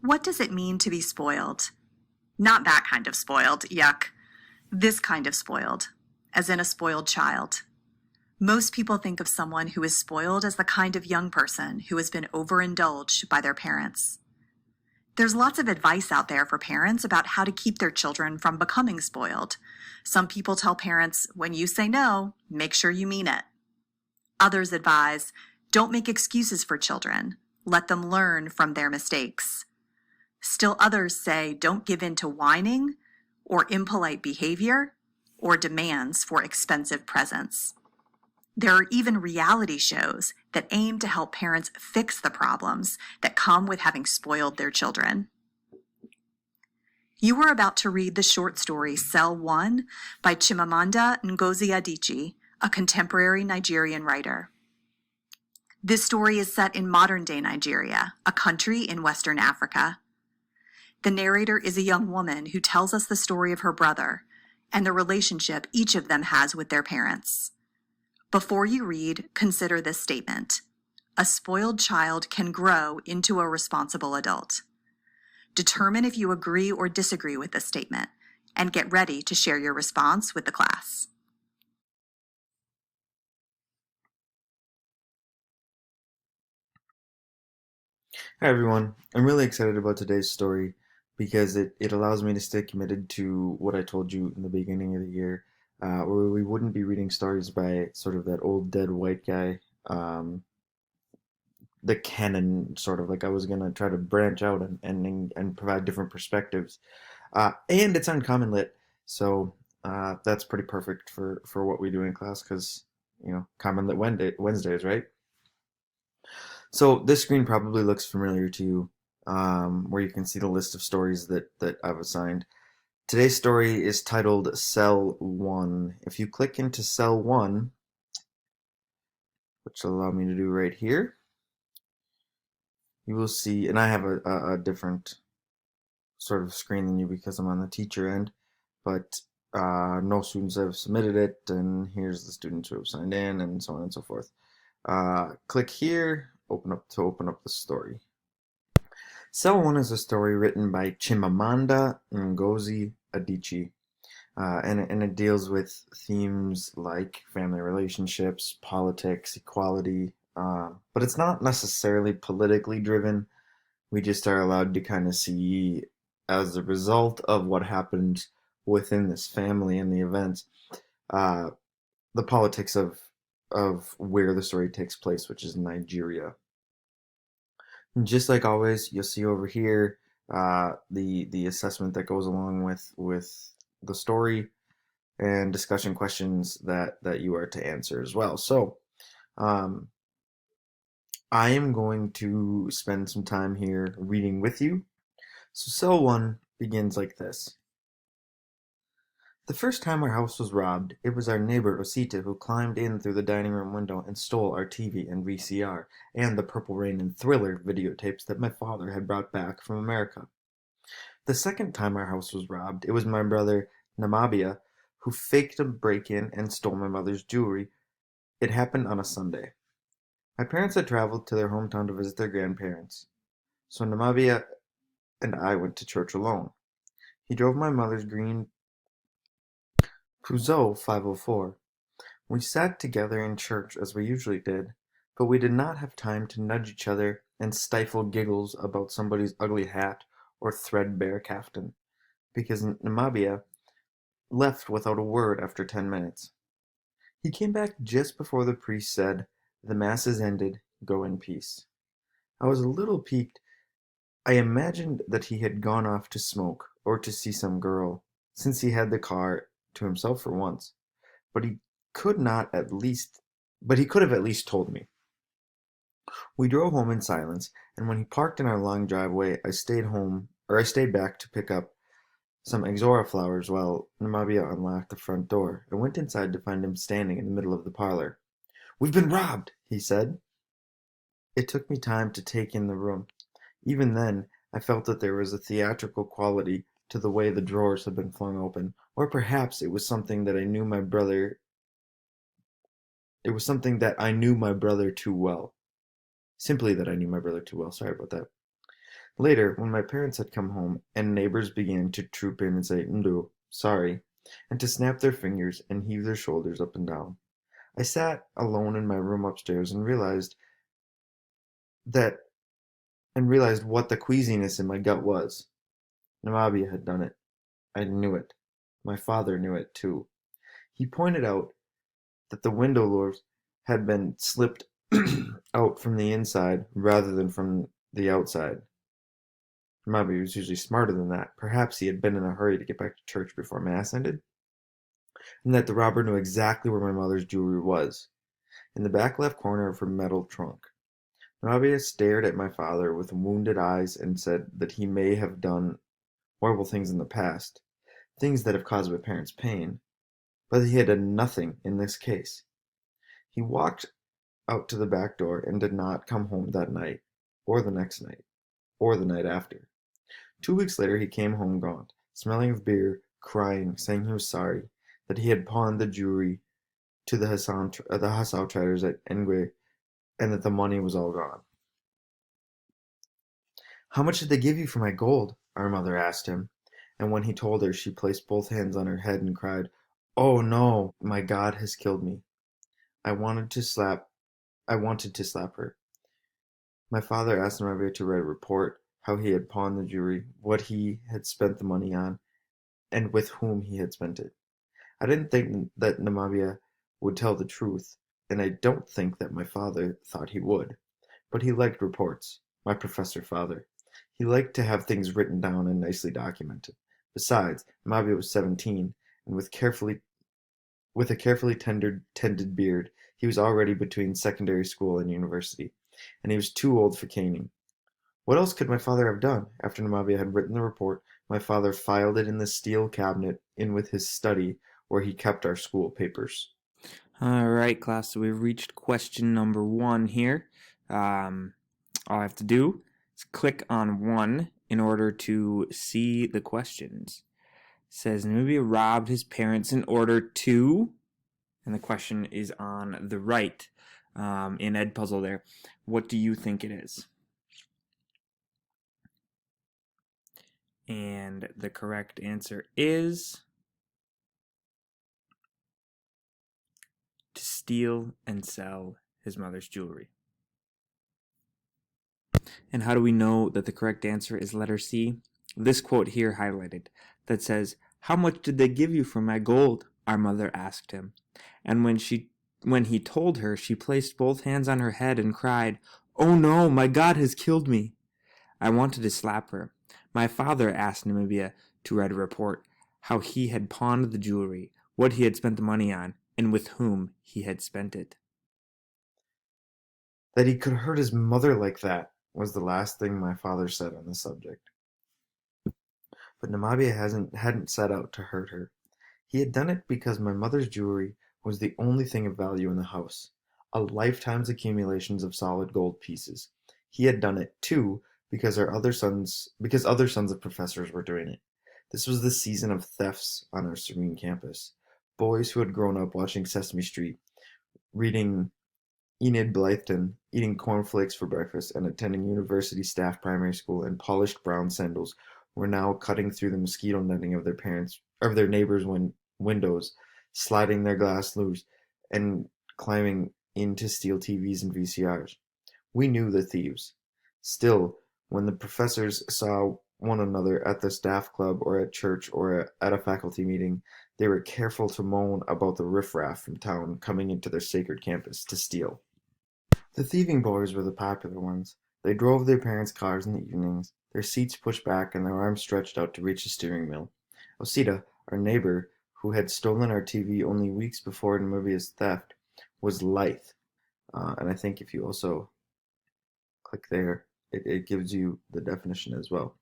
What does it mean to be spoiled? Not that kind of spoiled, yuck. This kind of spoiled, as in a spoiled child. Most people think of someone who is spoiled as the kind of young person who has been overindulged by their parents. There's lots of advice out there for parents about how to keep their children from becoming spoiled. Some people tell parents, when you say no, make sure you mean it. Others advise, don't make excuses for children. Let them learn from their mistakes. Still others say, don't give in to whining or impolite behavior or demands for expensive presents. There are even reality shows that aim to help parents fix the problems that come with having spoiled their children. You are about to read the short story Cell 1 by Chimamanda Ngozi Adichie, a contemporary Nigerian writer. This story is set in modern-day Nigeria, a country in Western Africa. The narrator is a young woman who tells us the story of her brother and the relationship each of them has with their parents. Before you read, consider this statement. A spoiled child can grow into a responsible adult. Determine if you agree or disagree with this statement, and get ready to share your response with the class. Hi everyone. I'm really excited about today's story because it allows me to stay committed to what I told you in the beginning of the year, where we wouldn't be reading stories by sort of that old dead white guy, the canon sort of like I was gonna try to branch out and provide different perspectives. And it's uncommon lit, so that's pretty perfect for what we do in class because common lit Wednesdays, right? So this screen probably looks familiar to you, where you can see the list of stories that I've assigned. Today's story is titled Cell 1. If you click into Cell 1, which will allow me to do right here, you will see, and I have a different sort of screen than you because I'm on the teacher end, but no students have submitted it, and here's the students who have signed in, and so on and so forth. Click here, open up the story. Cell 1 is a story written by Chimamanda Ngozi Adichie, and it deals with themes like family relationships, politics, equality, but it's not necessarily politically driven. We just are allowed to kind of see, as a result of what happened within this family and the events, uh, the politics of where the story takes place, which is Nigeria. Just like always, you'll see over here the assessment that goes along with the story and discussion questions that you are to answer as well. So um, I am going to spend some time here reading with you. So cell one begins like this. The first time our house was robbed, it was our neighbor Osita who climbed in through the dining room window and stole our TV and VCR, and the Purple Rain and Thriller videotapes that my father had brought back from America. The second time our house was robbed, it was my brother Namabia who faked a break-in and stole my mother's jewelry. It happened on a Sunday. My parents had traveled to their hometown to visit their grandparents, so Namabia and I went to church alone. He drove my mother's green Peugeot 504. We sat together in church as we usually did, but we did not have time to nudge each other and stifle giggles about somebody's ugly hat or threadbare caftan, because Namabia left without a word after 10 minutes. He came back just before the priest said, "The mass is ended, go in peace." I was a little piqued. I imagined that he had gone off to smoke or to see some girl, since he had the car to himself for once. But he could not at least but he could have at least told me. We drove home in silence, and when he parked in our long driveway, I stayed back to pick up some Exora flowers while Namabia unlocked the front door. I went inside to find him standing in the middle of the parlor. "We've been robbed," he said. It took me time to take in the room. Even then, I felt that there was a theatrical quality to the way the drawers had been flung open, or perhaps it was something that I knew my brother too well. Simply that I knew my brother too well. Sorry about that. Later, when my parents had come home and neighbors began to troop in and say, "Ndo, sorry," and to snap their fingers and heave their shoulders up and down, I sat alone in my room upstairs that and realized what the queasiness in my gut was. Namabia had done it. I knew it. My father knew it too. He pointed out that the window doors had been slipped out from the inside rather than from the outside. Namabia was usually smarter than that. Perhaps he had been in a hurry to get back to church before Mass ended, and that the robber knew exactly where my mother's jewelry was, in the back left corner of her metal trunk. Namabia stared at my father with wounded eyes and said that he may have done horrible things in the past, things that have caused my parents pain, but he had done nothing in this case. He walked out to the back door and did not come home that night, or the next night, or the night after. 2 weeks later he came home gaunt, smelling of beer, crying, saying he was sorry, that he had pawned the jewelry to the Hassau traders at Engue, and that the money was all gone. "How much did they give you for my gold?" our mother asked him, and when he told her, she placed both hands on her head and cried, "Oh no, my God has killed me." I wanted to slap her. My father asked Namabia to write a report, how he had pawned the jewelry, what he had spent the money on, and with whom he had spent it. I didn't think that Namabia would tell the truth, and I don't think that my father thought he would. But he liked reports, my professor father. He liked to have things written down and nicely documented. Besides, Namabia was 17, and with a carefully tended beard, he was already between secondary school and university, and he was too old for caning. What else could my father have done? After Namabia had written the report, my father filed it in the steel cabinet in with his study, where he kept our school papers. All right, class. So we've reached question number 1 here. All I have to do is click on 1 in order to see the questions. It says Namibia robbed his parents in order to, and the question is on the right in Edpuzzle there. What do you think it is? And the correct answer is to steal and sell his mother's jewelry. And how do we know that the correct answer is letter C? This quote here highlighted that says, "How much did they give you for my gold?" our mother asked him. And when he told her, she placed both hands on her head and cried, "Oh no, my God has killed me." I wanted to slap her. My father asked Namibia to write a report, how he had pawned the jewelry, what he had spent the money on, and with whom he had spent it. That he could hurt his mother like that was the last thing my father said on the subject. But Namabia hadn't set out to hurt her. He had done it because my mother's jewelry was the only thing of value in the house, a lifetime's accumulations of solid gold pieces. He had done it, too, because other sons of professors were doing it. This was the season of thefts on our serene campus. Boys who had grown up watching Sesame Street, reading Enid Blyton, eating cornflakes for breakfast, and attending university staff primary school in polished brown sandals were now cutting through the mosquito netting of their neighbors' windows, sliding their glass loose, and climbing in to steal TVs and VCRs. We knew the thieves. Still, when the professors saw one another at the staff club or at church or at a faculty meeting, they were careful to moan about the riffraff from town coming into their sacred campus to steal. The thieving boys were the popular ones. They drove their parents' cars in the evenings, their seats pushed back and their arms stretched out to reach the steering wheel. Osita, our neighbor, who had stolen our TV only weeks before Namibia's theft, was lithe. And I think if you also click there, it gives you the definition as well.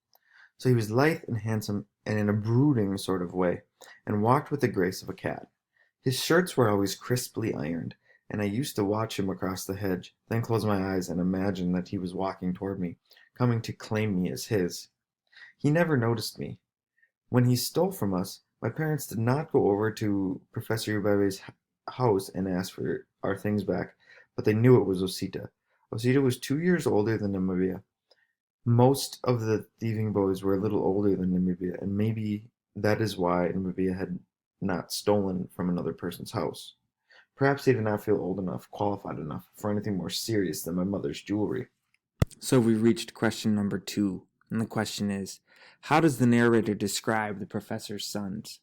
So he was lithe and handsome and in a brooding sort of way, and walked with the grace of a cat. His shirts were always crisply ironed, and I used to watch him across the hedge, then close my eyes and imagine that he was walking toward me, coming to claim me as his. He never noticed me. When he stole from us, my parents did not go over to Professor Ubebe's house and ask for our things back, but they knew it was Osita. Osita was 2 years older than Namibia, Most of the thieving boys were a little older than Namibia, and maybe that is why Namibia had not stolen from another person's house. Perhaps they did not feel old enough, qualified enough for anything more serious than my mother's jewelry. So we reached question number 2, and the question is, how does the narrator describe the professor's sons?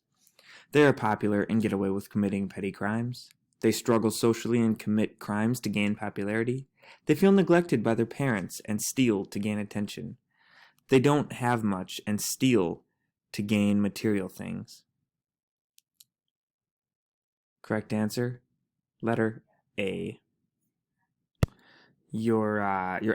They are popular and get away with committing petty crimes. They struggle socially and commit crimes to gain popularity. They feel neglected by their parents and steal to gain attention. They don't have much and steal to gain material things. Correct answer, letter A. Your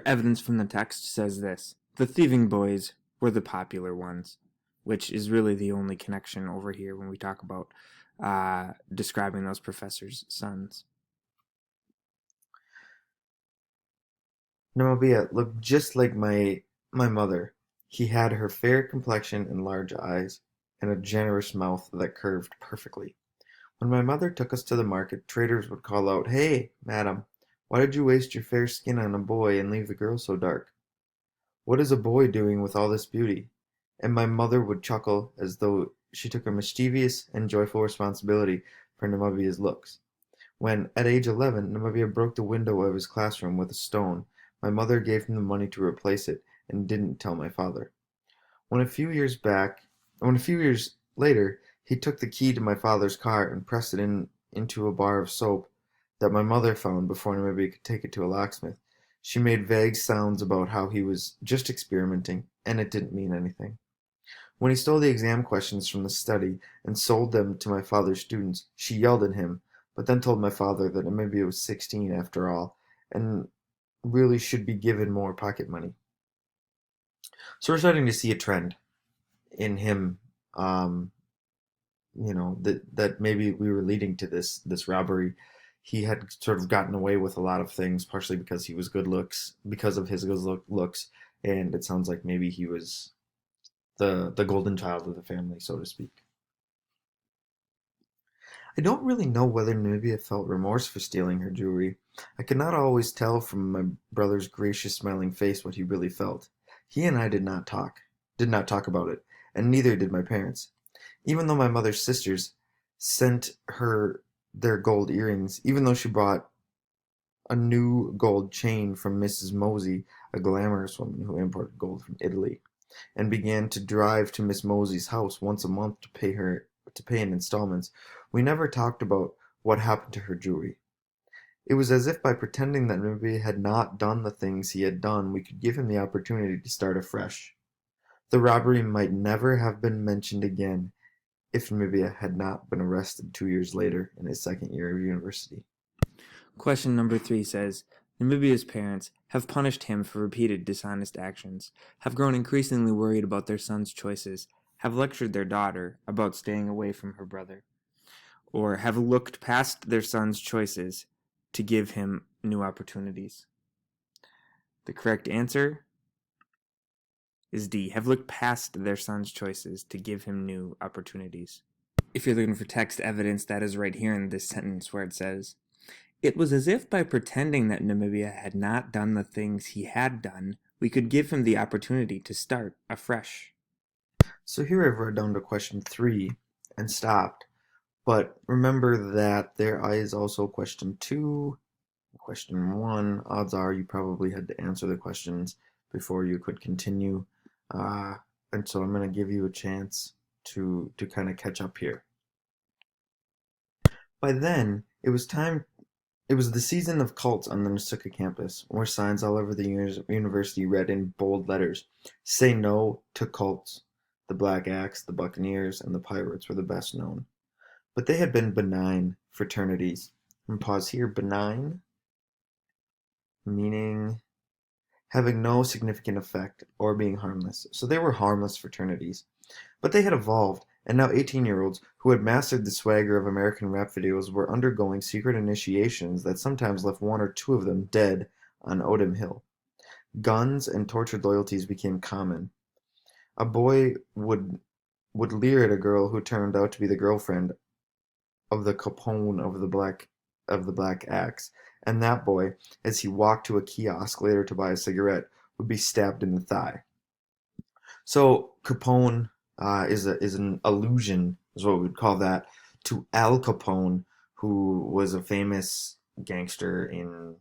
evidence from the text says this: the thieving boys were the popular ones, which is really the only connection over here when we talk about describing those professors' sons. Namibia looked just like my mother. He had her fair complexion and large eyes, and a generous mouth that curved perfectly. When my mother took us to the market, traders would call out, "Hey, madam, why did you waste your fair skin on a boy and leave the girl so dark? What is a boy doing with all this beauty?" And my mother would chuckle as though she took a mischievous and joyful responsibility for Namibia's looks. When, at age 11, Namibia broke the window of his classroom with a stone, my mother gave him the money to replace it and didn't tell my father. When a few years later, he took the key to my father's car and pressed it into a bar of soap that my mother found before Namibia could take it to a locksmith, she made vague sounds about how he was just experimenting, and it didn't mean anything. When he stole the exam questions from the study and sold them to my father's students, she yelled at him, but then told my father that Namibia was 16 after all, and really should be given more pocket money. So we're starting to see a trend in him, that maybe we were leading to this robbery. He had sort of gotten away with a lot of things, partially because he was because of his good looks, and it sounds like maybe he was the golden child of the family, so to speak. I don't really know whether Namibia felt remorse for stealing her jewelry. I could not always tell from my brother's gracious smiling face what he really felt. He and I did not talk about it, and neither did my parents. Even though my mother's sisters sent her their gold earrings, even though she bought a new gold chain from Mrs. Mosey, a glamorous woman who imported gold from Italy, and began to drive to Miss Mosey's house once a month to pay in installments, we never talked about what happened to her jewelry. It was as if by pretending that Namibia had not done the things he had done, we could give him the opportunity to start afresh. The robbery might never have been mentioned again if Namibia had not been arrested 2 years later in his second year of university. Question number 3 says, Namibia's parents have punished him for repeated dishonest actions, have grown increasingly worried about their son's choices, have lectured their daughter about staying away from her brother, or have looked past their son's choices to give him new opportunities. The correct answer is D, have looked past their son's choices to give him new opportunities. If you're looking for text evidence, that is right here in this sentence where it says, it was as if by pretending that Namibia had not done the things he had done, we could give him the opportunity to start afresh. So here I've read down to question 3 and stopped. But remember that there is also question 2, question 1. Odds are you probably had to answer the questions before you could continue. And so I'm going to give you a chance to kind of catch up here. By then, it was the season of cults on the Nasuka campus, where signs all over the university read in bold letters, "Say no to cults." The Black Axe, the Buccaneers, and the Pirates were the best known. But they had been benign fraternities. And pause here, benign, meaning having no significant effect or being harmless. So they were harmless fraternities. But they had evolved, and now 18-year-olds who had mastered the swagger of American rap videos were undergoing secret initiations that sometimes left 1 or 2 of them dead on Odom Hill. Guns and tortured loyalties became common. A boy would leer at a girl who turned out to be the girlfriend of the Capone of the Black Axe, and that boy, as he walked to a kiosk later to buy a cigarette, would be stabbed in the thigh. So Capone is an allusion, is what we would call that, to Al Capone, who was a famous gangster in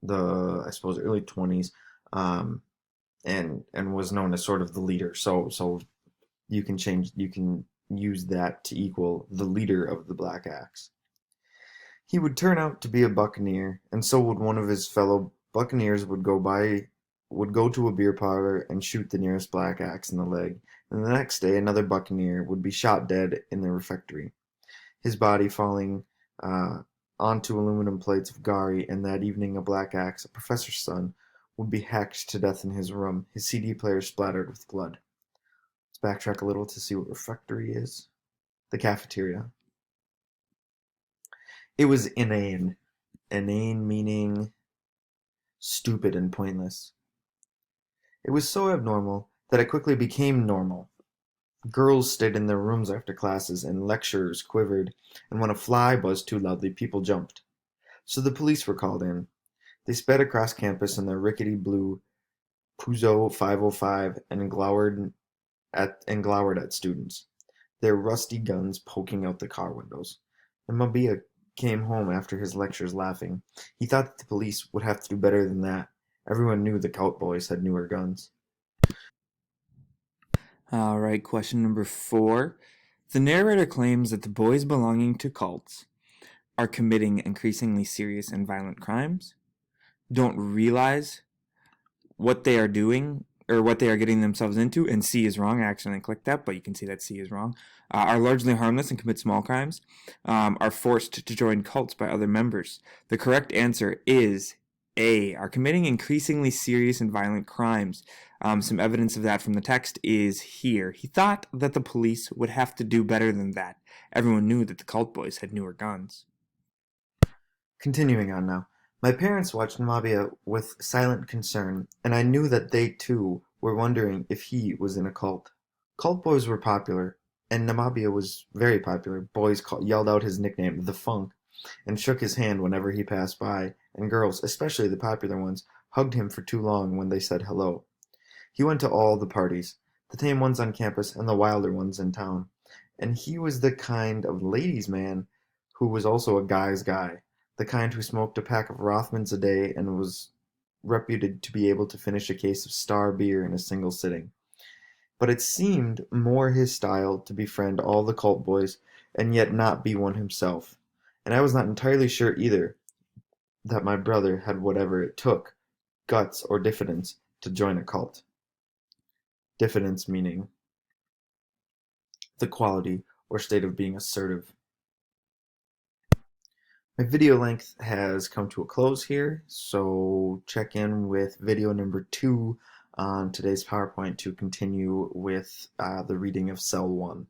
the, I suppose, early 20s, um, and was known as sort of the leader. So you can use that to equal the leader of the Black Axe. He would turn out to be a buccaneer, and so would one of his fellow buccaneers would go to a beer parlor and shoot the nearest Black Axe in the leg, and the next day another buccaneer would be shot dead in the refectory, his body falling onto aluminum plates of gari, and that evening a Black Axe, a professor's son, would be hacked to death in his room, his CD player splattered with blood. Let's backtrack a little to see what refectory is. The cafeteria. It was inane. Inane meaning stupid and pointless. It was so abnormal that it quickly became normal. Girls stayed in their rooms after classes, and lecturers quivered, and when a fly buzzed too loudly, people jumped. So the police were called in. They sped across campus in their rickety blue Peugeot 505 and glowered at students, their rusty guns poking out the car windows. And Mabia came home after his lectures laughing. He thought that the police would have to do better than that. Everyone knew the Cult Boys had newer guns. All right, question number 4. The narrator claims that the boys belonging to cults are committing increasingly serious and violent crimes, don't realize what they are doing or what they are getting themselves into, and C is wrong. I accidentally clicked that, but you can see that C is wrong. Are largely harmless and commit small crimes, are forced to join cults by other members. The correct answer is A, are committing increasingly serious and violent crimes. Some evidence of that from the text is here. He thought that the police would have to do better than that. Everyone knew that the Cult Boys had newer guns. Continuing on now. My parents watched Mabia with silent concern, and I knew that they, too, were wondering if he was in a cult. Cult boys were popular, and Namabia was very popular. Boys yelled out his nickname, The Funk, and shook his hand whenever he passed by, and girls, especially the popular ones, hugged him for too long when they said hello. He went to all the parties, the tame ones on campus and the wilder ones in town, and he was the kind of ladies' man who was also a guy's guy. The kind who smoked a pack of Rothmans a day and was reputed to be able to finish a case of Star beer in a single sitting. But it seemed more his style to befriend all the cult boys and yet not be one himself. And I was not entirely sure either that my brother had whatever it took, guts or diffidence, to join a cult. Diffidence meaning the quality or state of being assertive. My video length has come to a close here, so check in with video number 2 on today's PowerPoint to continue with the reading of Cell 1.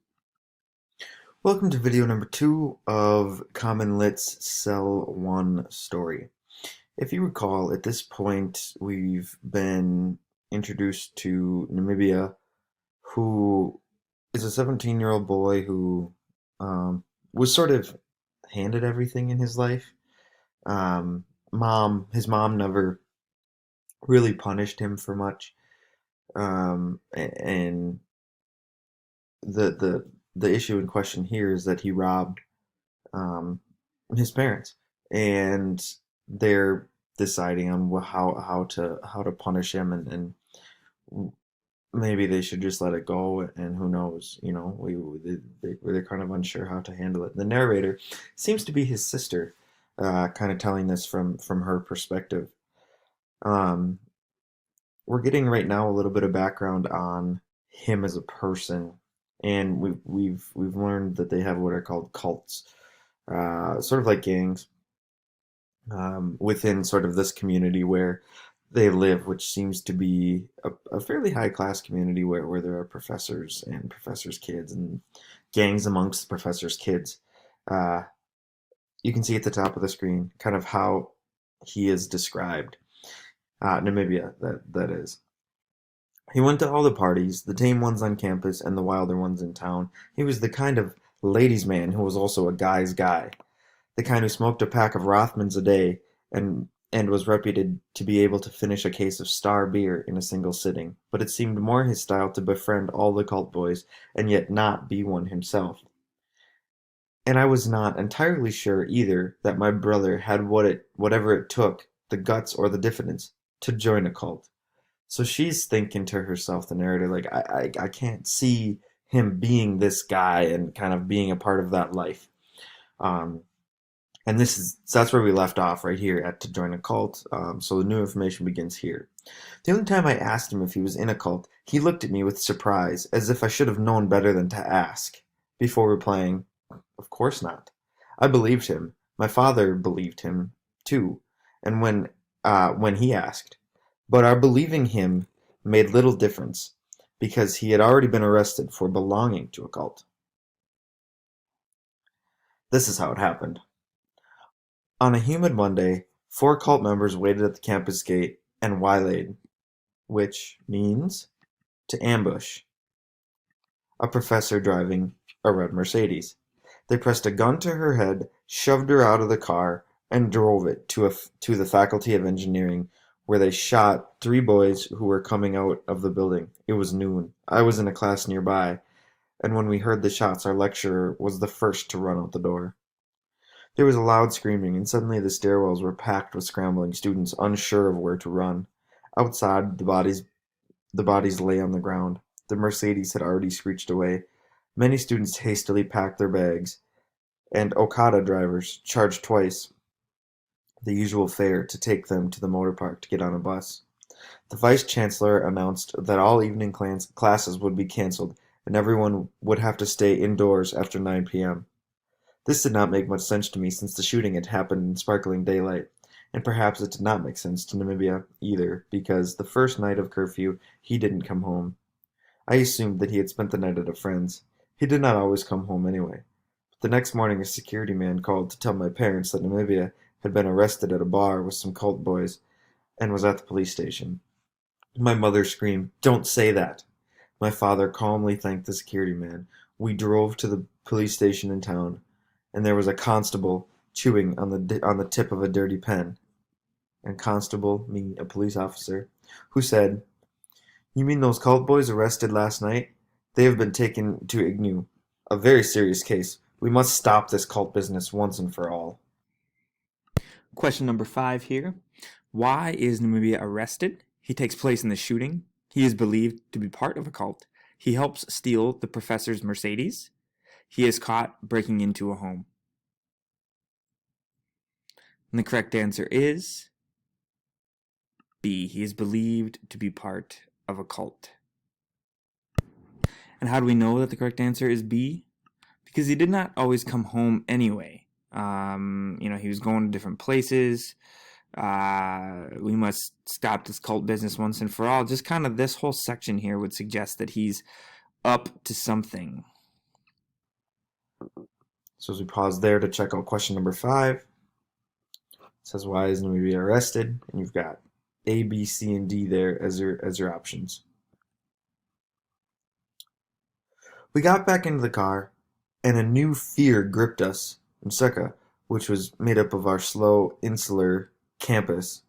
Welcome to video number 2 of Common Lit's Cell 1 story. If you recall, at this point we've been introduced to Namibia, who is a 17-year-old boy who was sort of handed everything in his life. His mom never really punished him for much, and the issue in question here is that he robbed his parents, and they're deciding on how to punish him, and maybe they should just let it go, and who knows, they're kind of unsure how to handle it. The narrator seems to be his sister, kind of telling this from her perspective. We're getting right now a little bit of background on him as a person, and we've learned that they have what are called cults, sort of like gangs, within sort of this community where they live, which seems to be a fairly high-class community where there are professors and professors' kids and gangs amongst the professors' kids. You can see at the top of the screen kind of how he is described. Namibia, that is. He went to all the parties, the tame ones on campus and the wilder ones in town. He was the kind of ladies' man who was also a guy's guy. The kind who smoked a pack of Rothmans a day and and was reputed to be able to finish a case of Star beer in a single sitting, but it seemed more his style to befriend all the cult boys and yet not be one himself. And I was not entirely sure either that my brother had whatever it took, the guts or the diffidence, to join a cult. So she's thinking to herself, the narrator, like, I can't see him being this guy and kind of being a part of that life. Um, and that's where we left off, right here at to join a cult. So the new information begins here. The only time I asked him if he was in a cult, he looked at me with surprise, as if I should have known better than to ask, before replying, "Of course not." I believed him. My father believed him too, and when he asked, but our believing him made little difference, because he had already been arrested for belonging to a cult. This is how it happened. On a humid Monday, 4 cult members waited at the campus gate and waylaid, which means to ambush, a professor driving a red Mercedes. They pressed a gun to her head, shoved her out of the car, and drove it to the Faculty of Engineering, where they shot 3 boys who were coming out of the building. It was noon. I was in a class nearby, and when we heard the shots, our lecturer was the first to run out the door. There was a loud screaming, and suddenly the stairwells were packed with scrambling students, unsure of where to run. Outside, the bodies lay on the ground. The Mercedes had already screeched away. Many students hastily packed their bags, and Okada drivers charged twice the usual fare to take them to the motor park to get on a bus. The vice-chancellor announced that all evening classes would be cancelled, and everyone would have to stay indoors after 9 p.m. This did not make much sense to me, since the shooting had happened in sparkling daylight, and perhaps it did not make sense to Namibia either, because the first night of curfew he didn't come home. I assumed that he had spent the night at a friend's. He did not always come home anyway. But the next morning a security man called to tell my parents that Namibia had been arrested at a bar with some cult boys and was at the police station. My mother screamed, "Don't say that!" My father calmly thanked the security man. We drove to the police station in town, and there was a constable chewing on the tip of a dirty pen. And constable, me, a police officer, who said, "You mean those cult boys arrested last night? They have been taken to IGNU. A very serious case. We must stop this cult business once and for all." Question number 5 here. Why is Namibia arrested? He takes place in the shooting. He is believed to be part of a cult. He helps steal the professor's Mercedes. He is caught breaking into a home. And the correct answer is B. He is believed to be part of a cult. And how do we know that the correct answer is B? Because he did not always come home anyway. He was going to different places. We must stop this cult business once and for all. Just kind of this whole section here would suggest that he's up to something. So as we pause there to check out question number 5, it says, why is Namibia arrested? And you've got A, B, C, and D there as your options. We got back into the car, and a new fear gripped us. Nseka, which was made up of our slow, insular campus.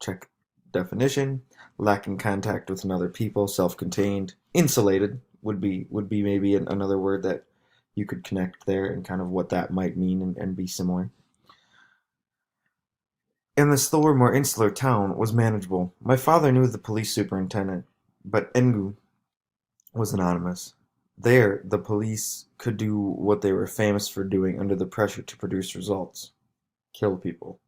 Check definition. Lacking contact with another people, self-contained. Insulated would be maybe another word that you could connect there, and kind of what that might mean and be similar. And the slower, more insular town was manageable. My father knew the police superintendent, but Engu was anonymous. There, the police could do what they were famous for doing under the pressure to produce results: kill people.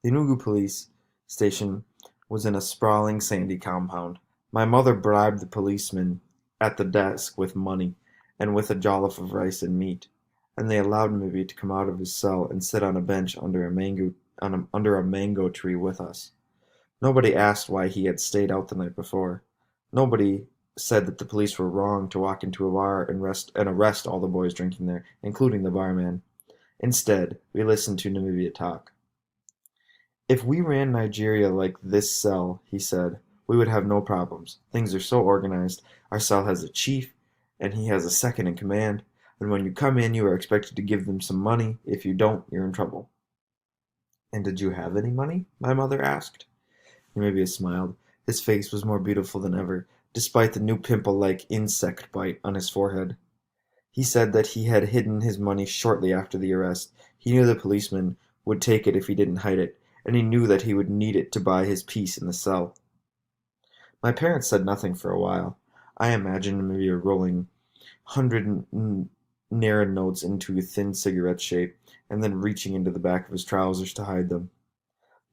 The Enugu police station was in a sprawling sandy compound. My mother bribed the policeman at the desk with money and with a jollof of rice and meat, and they allowed Namibia to come out of his cell and sit on a bench under a mango tree with us. Nobody asked why he had stayed out the night before. Nobody said that the police were wrong to walk into a bar and arrest all the boys drinking there, including the barman. Instead, we listened to Namibia talk. "If we ran Nigeria like this cell," he said, "we would have no problems. Things are so organized. Our cell has a chief, and he has a second in command, and when you come in, you are expected to give them some money. If you don't, you're in trouble." And did you have any money? My mother asked. Namibia smiled. His face was more beautiful than ever, despite the new pimple-like insect bite on his forehead. He said that he had hidden his money shortly after the arrest. He knew the policeman would take it if he didn't hide it, and he knew that he would need it to buy his peace in the cell. My parents said nothing for a while. I imagined Namibia rolling 100 Naira notes into a thin cigarette shape, and then reaching into the back of his trousers to hide them.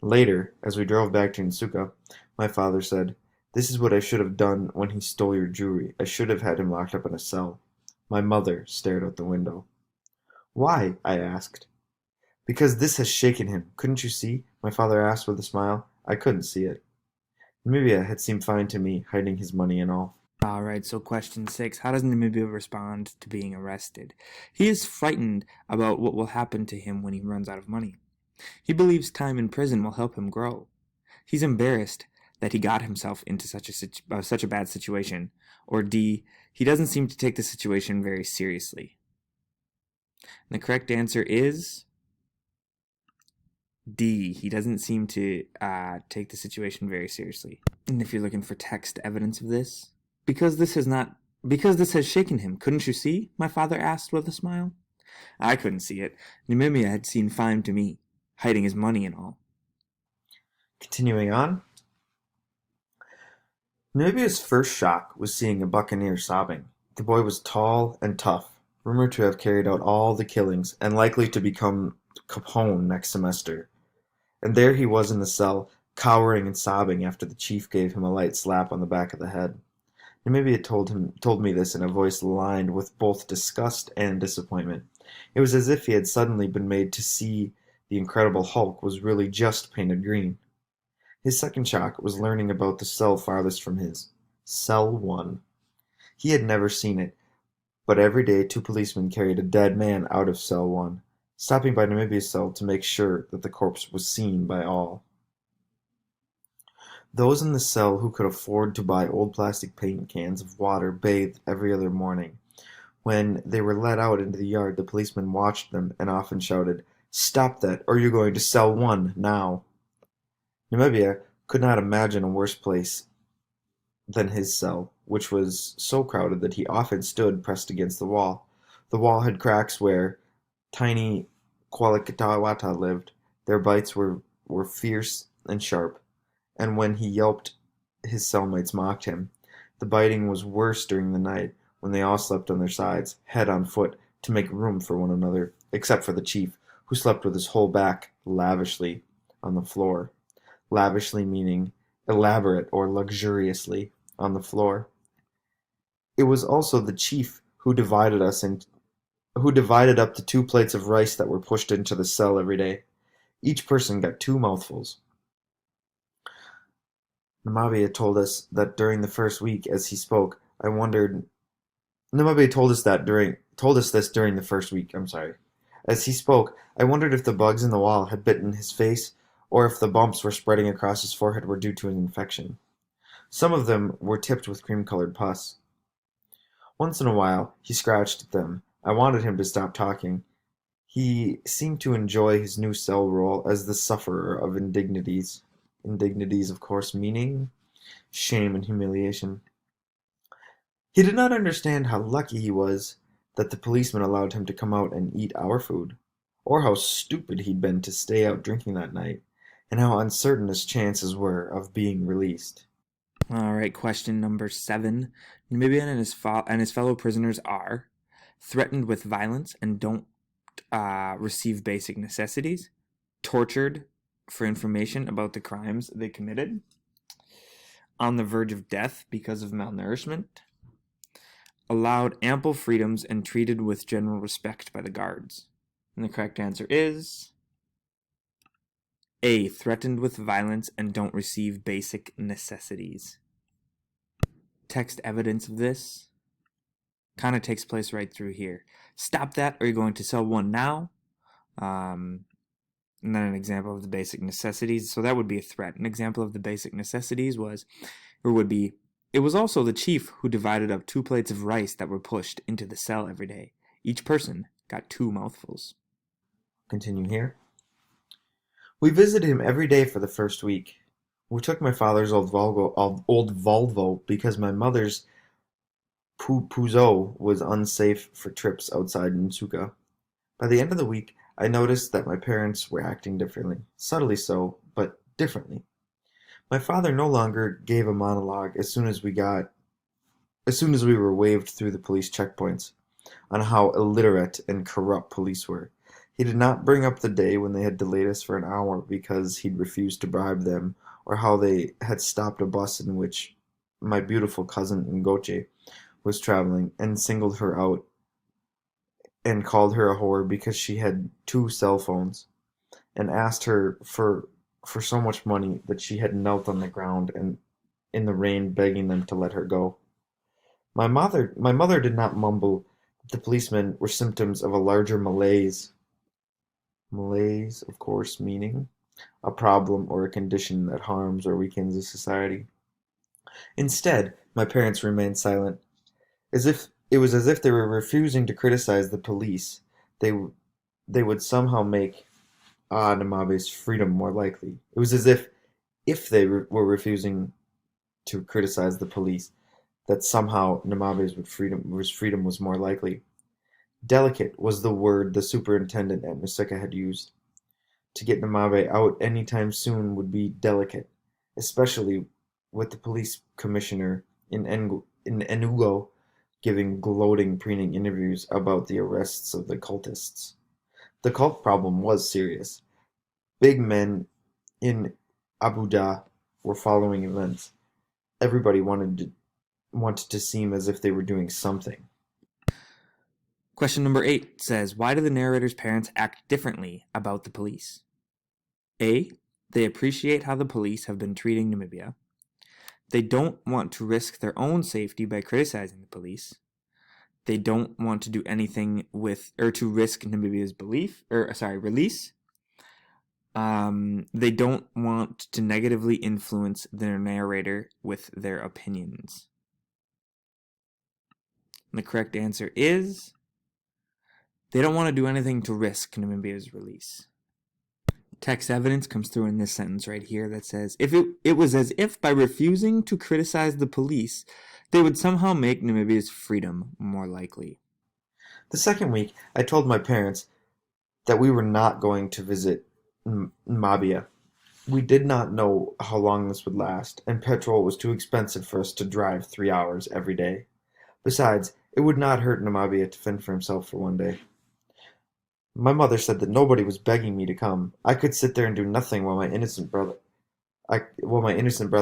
Later, as we drove back to Nsuka, my father said, "This is what I should have done when he stole your jewelry. I should have had him locked up in a cell." My mother stared out the window. "Why?" I asked. "Because this has shaken him. Couldn't you see?" my father asked with a smile. I couldn't see it. Namibia had seemed fine to me, hiding his money and all. Alright, so question 6. How does Namibia respond to being arrested? He is frightened about what will happen to him when he runs out of money. He believes time in prison will help him grow. He's embarrassed that he got himself into such a bad situation. Or D, he doesn't seem to take the situation very seriously. And the correct answer is D. He doesn't seem to take the situation very seriously. And if you're looking for text evidence of this, because this has shaken him, couldn't you see? My father asked with a smile. I couldn't see it. Namibia had seemed fine to me, hiding his money and all. Continuing on. Namibia's first shock was seeing a buccaneer sobbing. The boy was tall and tough, rumored to have carried out all the killings, and likely to become Capone next semester. And there he was in the cell, cowering and sobbing after the chief gave him a light slap on the back of the head. Namibia told me this in a voice lined with both disgust and disappointment. It was as if he had suddenly been made to see the Incredible Hulk was really just painted green. His second shock was learning about the cell farthest from his. Cell 1. He had never seen it, but every day 2 policemen carried a dead man out of Cell 1, stopping by Namibia's cell to make sure that the corpse was seen by all. Those in the cell who could afford to buy old plastic paint cans of water bathed every other morning. When they were let out into the yard, the policemen watched them and often shouted, "Stop that, or you're going to Cell 1 now." Namibia could not imagine a worse place than his cell, which was so crowded that he often stood pressed against the wall. The wall had cracks where tiny Kwalakatawata lived. Their bites were fierce and sharp, and when he yelped, his cellmates mocked him. The biting was worse during the night, when they all slept on their sides, head on foot, to make room for one another, except for the chief, who slept with his whole back lavishly on the floor. Lavishly meaning elaborate or luxuriously on the floor. It was also the chief who divided up the 2 plates of rice that were pushed into the cell every day. Each person got 2 mouthfuls. Namibia told us that during the first week as he spoke, Namibia told us this during the first week, As he spoke, I wondered if the bugs in the wall had bitten his face, or if the bumps were spreading across his forehead were due to an infection. Some of them were tipped with cream-colored pus. Once in a while, he scratched at them. I wanted him to stop talking. He seemed to enjoy his new cell role as the sufferer of indignities. Indignities, of course, meaning shame and humiliation. He did not understand how lucky he was that the policeman allowed him to come out and eat our food, or how stupid he'd been to stay out drinking that night, and how uncertain his chances were of being released. Alright, question number 7. Namibia and his fellow prisoners are threatened with violence and don't receive basic necessities, tortured for information about the crimes they committed, on the verge of death because of malnourishment, allowed ample freedoms and treated with general respect by the guards. And the correct answer is A. Threatened with violence and don't receive basic necessities. Text evidence of this kind of takes place right through here. Stop that, or you're going to Cell 1 now. And then an example of the basic necessities. So that would be a threat. An example of the basic necessities would be, it was also the chief who divided up 2 plates of rice that were pushed into the cell every day. Each person got 2 mouthfuls. Continue here. We visited him every day for the first week. We took my father's old Volvo because my mother's Peugeot was unsafe for trips outside Nsuka. By the end of the week, I noticed that my parents were acting differently, subtly so, but differently. My father no longer gave a monologue as soon as we were waved through the police checkpoints on how illiterate and corrupt police were. He did not bring up the day when they had delayed us for an hour because he'd refused to bribe them, or how they had stopped a bus in which my beautiful cousin Ngoche was traveling and singled her out and called her a whore because she had 2 cell phones, and asked her for so much money that she had knelt on the ground and in the rain begging them to let her go. My mother did not mumble that the policemen were symptoms of a larger malaise. Malaise, of course, meaning a problem or a condition that harms or weakens a society. Instead, my parents remained silent, as if they were refusing to criticize the police. They they would somehow make Namabe's freedom more likely. It was as if they were refusing to criticize the police, that somehow freedom was more likely. Delicate was the word the superintendent at Nusuka had used. To get Namabe out any time soon would be delicate, especially with the police commissioner in Enugu giving gloating, preening interviews about the arrests of the cultists. The cult problem was serious. Big men in Abuja were following events. Everybody wanted to seem as if they were doing something. Question number 8 says, why do the narrator's parents act differently about the police? A. They appreciate how the police have been treating Namibia. They don't want to risk their own safety by criticizing the police. They don't want to do anything to risk Namibia's release. They don't want to negatively influence their narrator with their opinions. And the correct answer is they don't want to do anything to risk Namibia's release. Text evidence comes through in this sentence right here that says, if it was as if by refusing to criticize the police, they would somehow make Namibia's freedom more likely. The second week, I told my parents that we were not going to visit Mabia. We did not know how long this would last, and petrol was too expensive for us to drive 3 hours every day. Besides, it would not hurt Namabia to fend for himself for one day. My mother said that nobody was begging me to come. I could sit there and do nothing while my innocent brother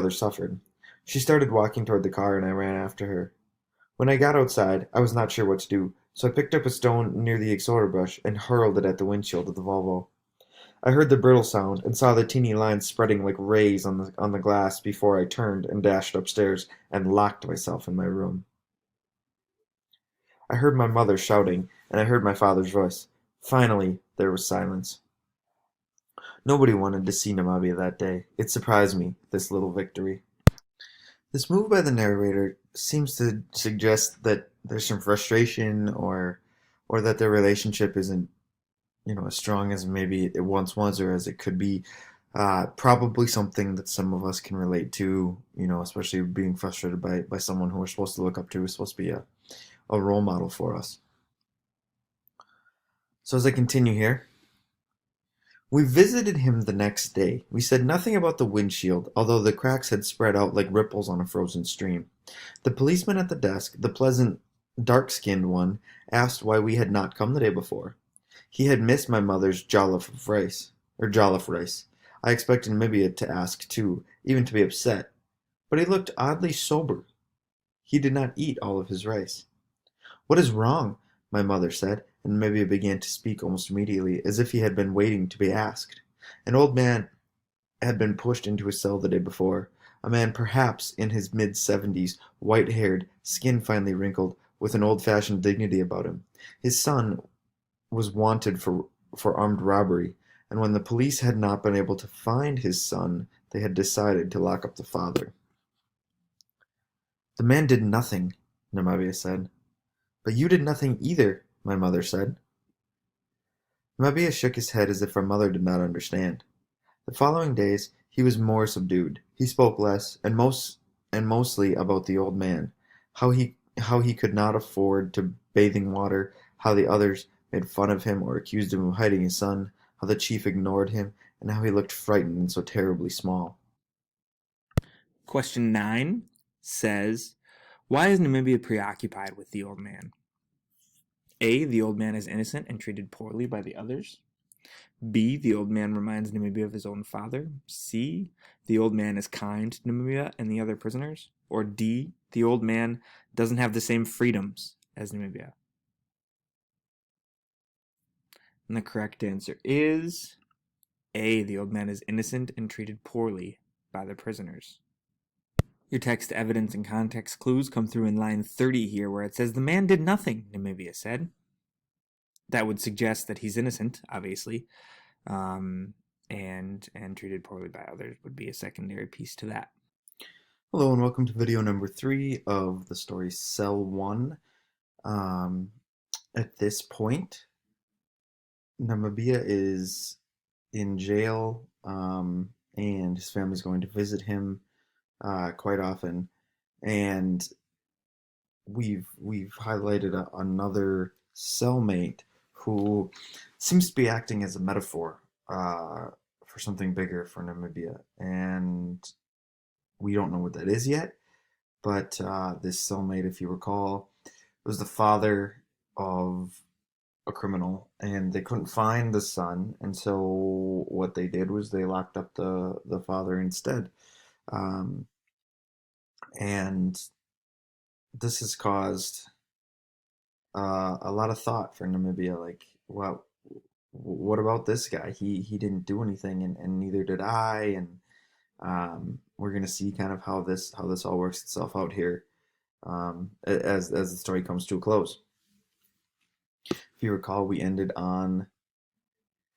suffered. She started walking toward the car, and I ran after her. When I got outside, I was not sure what to do, so I picked up a stone near the exhorter bush and hurled it at the windshield of the Volvo. I heard the brittle sound and saw the teeny lines spreading like rays on the glass before I turned and dashed upstairs and locked myself in my room. I heard my mother shouting, and I heard my father's voice. Finally, there was silence. Nobody wanted to see Namabia that day. It surprised me, this little victory. This move by the narrator seems to suggest that there's some frustration or that their relationship isn't, as strong as maybe it once was or as it could be. Probably something that some of us can relate to, especially being frustrated by someone who we're supposed to look up to, who's supposed to be a role model for us. So as I continue here, we visited him the next day. We said nothing about the windshield, although the cracks had spread out like ripples on a frozen stream. The policeman at the desk, the pleasant, dark-skinned one, asked why we had not come the day before. He had missed my mother's jollof rice. I expected Namibia to ask too, even to be upset, but he looked oddly sober. He did not eat all of his rice. What is wrong? My mother said, and Namibia began to speak almost immediately, as if he had been waiting to be asked. An old man had been pushed into his cell the day before, a man perhaps in his mid-70s, white-haired, skin finely wrinkled, with an old-fashioned dignity about him. His son was wanted for armed robbery, and when the police had not been able to find his son, they had decided to lock up the father. The man did nothing, Namibia said. But you did nothing either, my mother said. Namibia shook his head as if our mother did not understand. The following days he was more subdued. He spoke less, and mostly about the old man, how he could not afford to bathing water, how the others made fun of him or accused him of hiding his son, how the chief ignored him, and how he looked frightened and so terribly small. Question 9 says, why is Namibia preoccupied with the old man? A, the old man is innocent and treated poorly by the others. B, the old man reminds Namibia of his own father. C, the old man is kind to Namibia and the other prisoners. Or D, the old man doesn't have the same freedoms as Namibia. And the correct answer is A, the old man is innocent and treated poorly by the prisoners. Your text evidence and context clues come through in line 30 here, where it says, the man did nothing, Namibia said. That would suggest that he's innocent, obviously, and treated poorly by others would be a secondary piece to that. Hello and welcome to video number 3 of the story Cell 1. At this point, Namibia is in jail, and his family's going to visit him quite often, and we've highlighted another cellmate who seems to be acting as a metaphor for something bigger for Namibia, and we don't know what that is yet, but this cellmate, if you recall, was the father of a criminal, and they couldn't find the son, and so what they did was they locked up the father instead. And this has caused a lot of thought for Namibia. Like, well, what about this guy? He didn't do anything, and neither did I. And we're gonna see kind of how this all works itself out here as the story comes to a close. If you recall, we ended on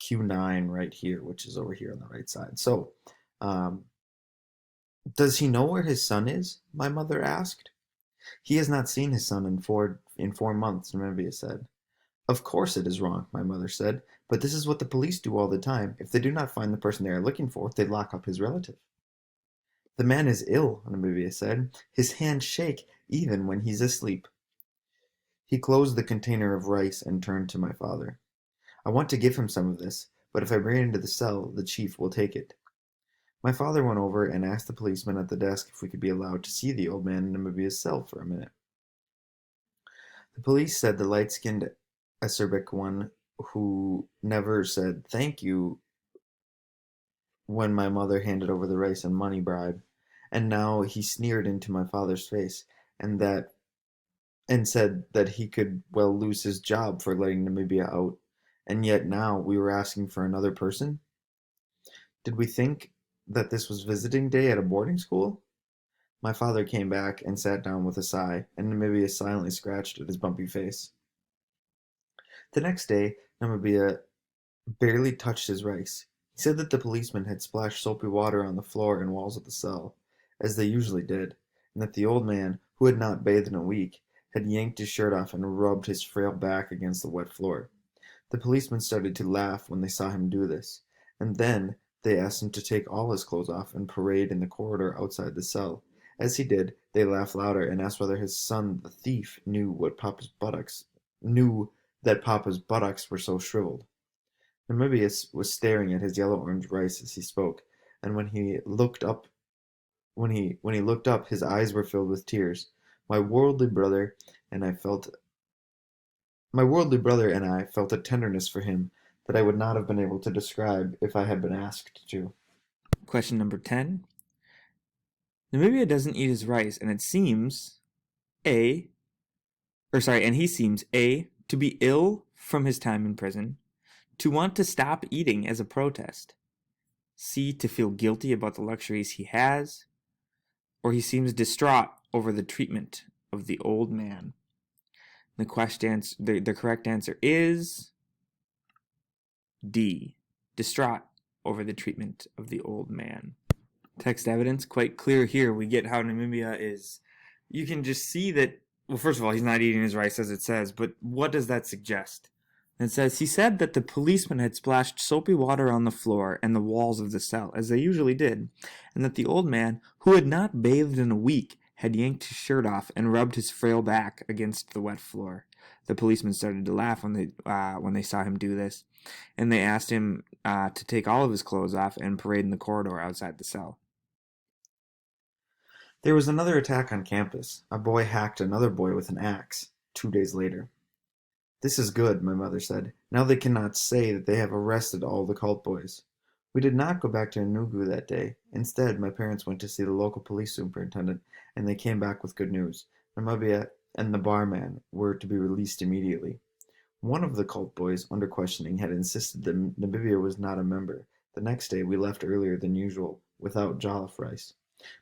Q9 right here, which is over here on the right side. So, does he know where his son is? My mother asked. He has not seen his son in 4 months, Namibia said. Of course it is wrong, my mother said, but this is what the police do all the time. If they do not find the person they are looking for, they lock up his relative. The man is ill, Namibia said. His hands shake even when he's asleep. He closed the container of rice and turned to my father. I want to give him some of this, but if I bring it into the cell, the chief will take it. My father went over and asked the policeman at the desk if we could be allowed to see the old man in Namibia's cell for a minute. The police said the light-skinned Acerbic one who never said thank you when my mother handed over the rice and money bribe, and now he sneered into my father's face and said that he could well lose his job for letting Namibia out, and yet now we were asking for another person? Did we think that this was visiting day at a boarding school? My father came back and sat down with a sigh, and Namibia silently scratched at his bumpy face. The next day, Namibia barely touched his rice. He said that the policeman had splashed soapy water on the floor and walls of the cell, as they usually did, and that the old man, who had not bathed in a week, had yanked his shirt off and rubbed his frail back against the wet floor. The policemen started to laugh when they saw him do this, and then they asked him to take all his clothes off and parade in the corridor outside the cell. As he did, they laughed louder and asked whether his son, the thief, knew that Papa's buttocks were so shriveled. Namibius was staring at his yellow-orange rice as he spoke, and when he looked up, his eyes were filled with tears. My worldly brother and I felt a tenderness for him that I would not have been able to describe if I had been asked to. Question number 10. Namibia doesn't eat his rice, and he seems A, to be ill from his time in prison, to want to stop eating as a protest, C, to feel guilty about the luxuries he has, or he seems distraught over the treatment of the old man. The correct answer is D, distraught over the treatment of the old man. Text evidence quite clear here. We get how Namibia is. You can just see that, well, first of all, he's not eating his rice as it says, but what does that suggest? It says, he said that the policeman had splashed soapy water on the floor and the walls of the cell, as they usually did, and that the old man, who had not bathed in a week, had yanked his shirt off and rubbed his frail back against the wet floor. The policeman started to laugh when they saw him do this, and they asked him to take all of his clothes off and parade in the corridor outside the cell. There was another attack on campus. A boy hacked another boy with an axe 2 days later. This is good, my mother said. Now they cannot say that they have arrested all the cult boys. We did not go back to Enugu that day. Instead, my parents went to see the local police superintendent, and they came back with good news. Namibia and the barman were to be released immediately. One of the cult boys, under questioning, had insisted that Namibia was not a member. The next day, we left earlier than usual, without jollof rice.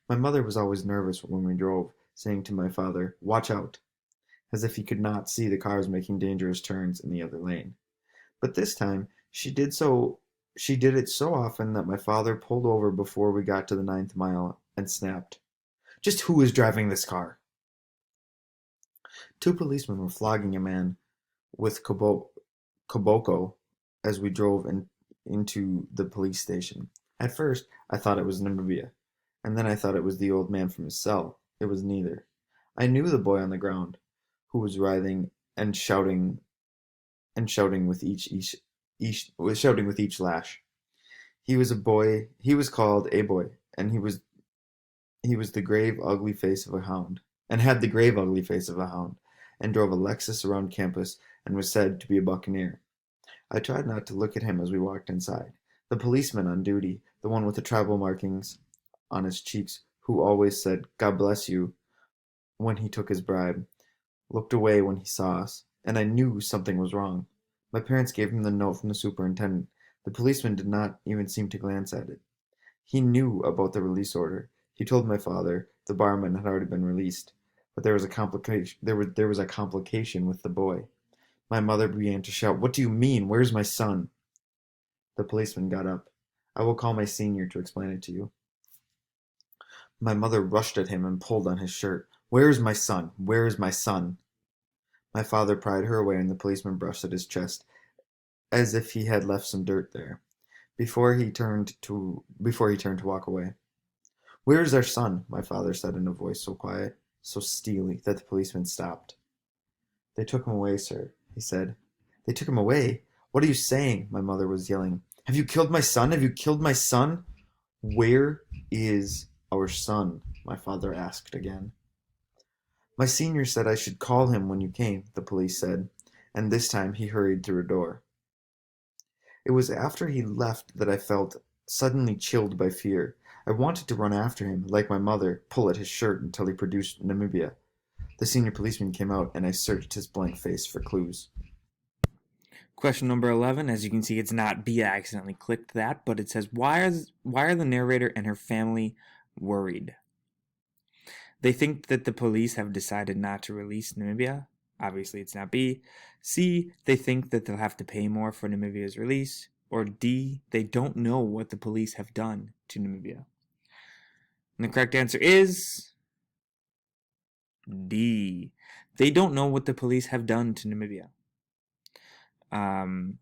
My mother was always nervous when we drove, saying to my father, "Watch out," as if he could not see the cars making dangerous turns in the other lane. But this time, she did it so often that my father pulled over before we got to the 9th mile and snapped, "Just who is driving this car?" 2 policemen were flogging a man with koboko as we drove into the police station. At first, I thought it was Namibia, and then I thought it was the old man from his cell. It was neither. I knew the boy on the ground, who was writhing and shouting with each lash. He was a boy. He was called a boy, and he was the grave, ugly face of a hound, and had the grave, ugly face of a hound, and drove a Lexus around campus, and was said to be a buccaneer. I tried not to look at him as we walked inside. The policeman on duty, the one with the tribal markings on his cheeks, who always said, "God bless you," when he took his bribe, looked away when he saw us, and I knew something was wrong. My parents gave him the note from the superintendent. The policeman did not even seem to glance at it. He knew about the release order. He told my father the barman had already been released, but there was a complication. There was a complication with the boy. My mother began to shout, "What do you mean? Where's my son?" The policeman got up. "I will call my senior to explain it to you." My mother rushed at him and pulled on his shirt. "Where is my son? Where is my son?" My father pried her away, and the policeman brushed at his chest, as if he had left some dirt there, before he turned to walk away. "Where is our son?" my father said in a voice so quiet, so steely, that the policeman stopped. "They took him away, sir," he said. "They took him away? What are you saying?" my mother was yelling. "Have you killed my son? Have you killed my son?" "Where is our son?" my father asked again. "My senior said I should call him when you came," the police said, and this time he hurried through a door. It was after he left that I felt suddenly chilled by fear. I wanted to run after him, like my mother, pull at his shirt until he produced Namibia. The senior policeman came out, and I searched his blank face for clues. Question number 11, as you can see, it's not B. I accidentally clicked that, but it says, why are the narrator and her family worried? They think that the police have decided not to release Namibia. Obviously, it's not B. C, they think that they'll have to pay more for Namibia's release. Or D, they don't know what the police have done to Namibia. And the correct answer is D. They don't know what the police have done to Namibia. Kind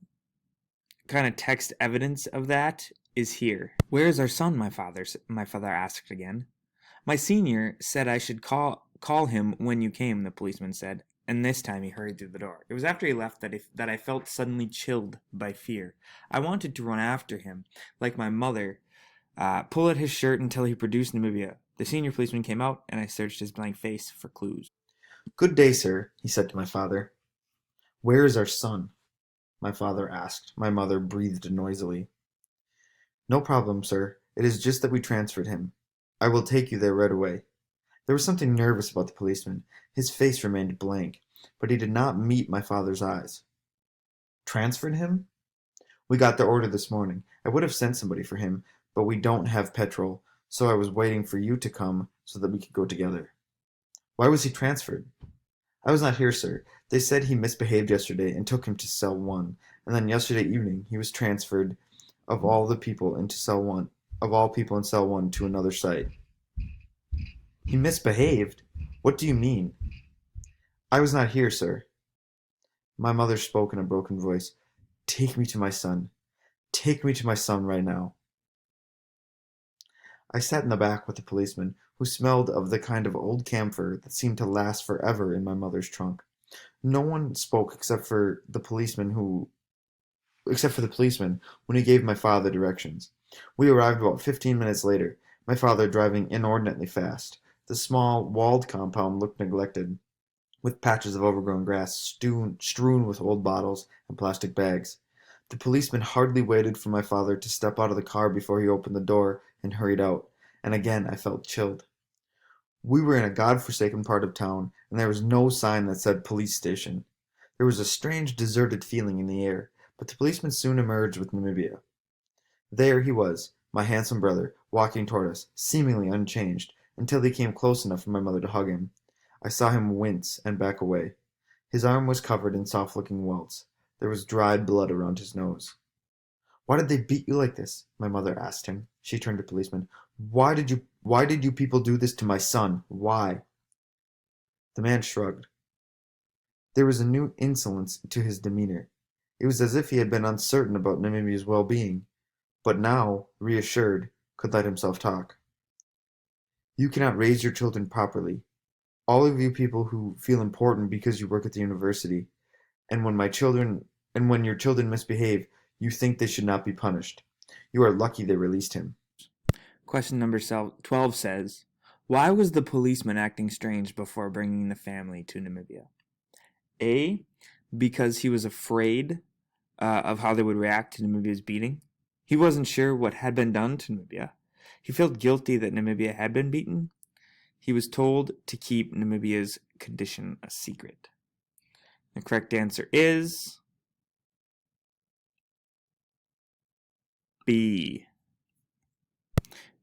of text evidence of that is here. "Where is our son?" my father asked again. "My senior said I should call him when you came," the policeman said, and this time he hurried through the door. It was after he left that I felt suddenly chilled by fear. I wanted to run after him, like my mother, pull at his shirt until he produced Namibia. The senior policeman came out, and I searched his blank face for clues. "Good day, sir," he said to my father. "Where is our son?" my father asked. My mother breathed noisily. "No problem, sir. It is just that we transferred him. I will take you there right away." There was something nervous about the policeman. His face remained blank, but he did not meet my father's eyes. "Transferred him?" "We got the order this morning. I would have sent somebody for him, but we don't have petrol, so I was waiting for you to come so that we could go together." "Why was he transferred?" "I was not here, sir. They said he misbehaved yesterday and took him to cell 1, and then yesterday evening he was transferred of all people in cell 1 to another site." "He misbehaved? What do you mean?" "I was not here, sir." My mother spoke in a broken voice. Take me to my son. Take me to my son right now. I sat in the back with the policeman, who smelled of the kind of old camphor that seemed to last forever in my mother's trunk. No one spoke except for the policeman when he gave my father directions. We arrived about 15 minutes later, my father driving inordinately fast. The small, walled compound looked neglected, with patches of overgrown grass strewn with old bottles and plastic bags. The policeman hardly waited for my father to step out of the car before he opened the door and hurried out, and again I felt chilled. We were in a God-forsaken part of town, and there was no sign that said police station. There was a strange deserted feeling in the air, but the policeman soon emerged with Namibia. There he was, my handsome brother, walking toward us, seemingly unchanged, until he came close enough for my mother to hug him. I saw him wince and back away. His arm was covered in soft-looking welts. There was dried blood around his nose. "Why did they beat you like this?" my mother asked him. She turned to the policeman. Why did you people do this to my son? Why?" The man shrugged. There was a new insolence to his demeanor. It was as if he had been uncertain about Namibia's well-being, but now, reassured, could let himself talk. "You cannot raise your children properly. All of you people who feel important because you work at the university, and when your children misbehave, you think they should not be punished. You are lucky they released him." Question number 12 says, why was the policeman acting strange before bringing the family to Namibia? A, because he was afraid of how they would react to Namibia's beating. He wasn't sure what had been done to Namibia. He felt guilty that Namibia had been beaten. He was told to keep Namibia's condition a secret. The correct answer is B.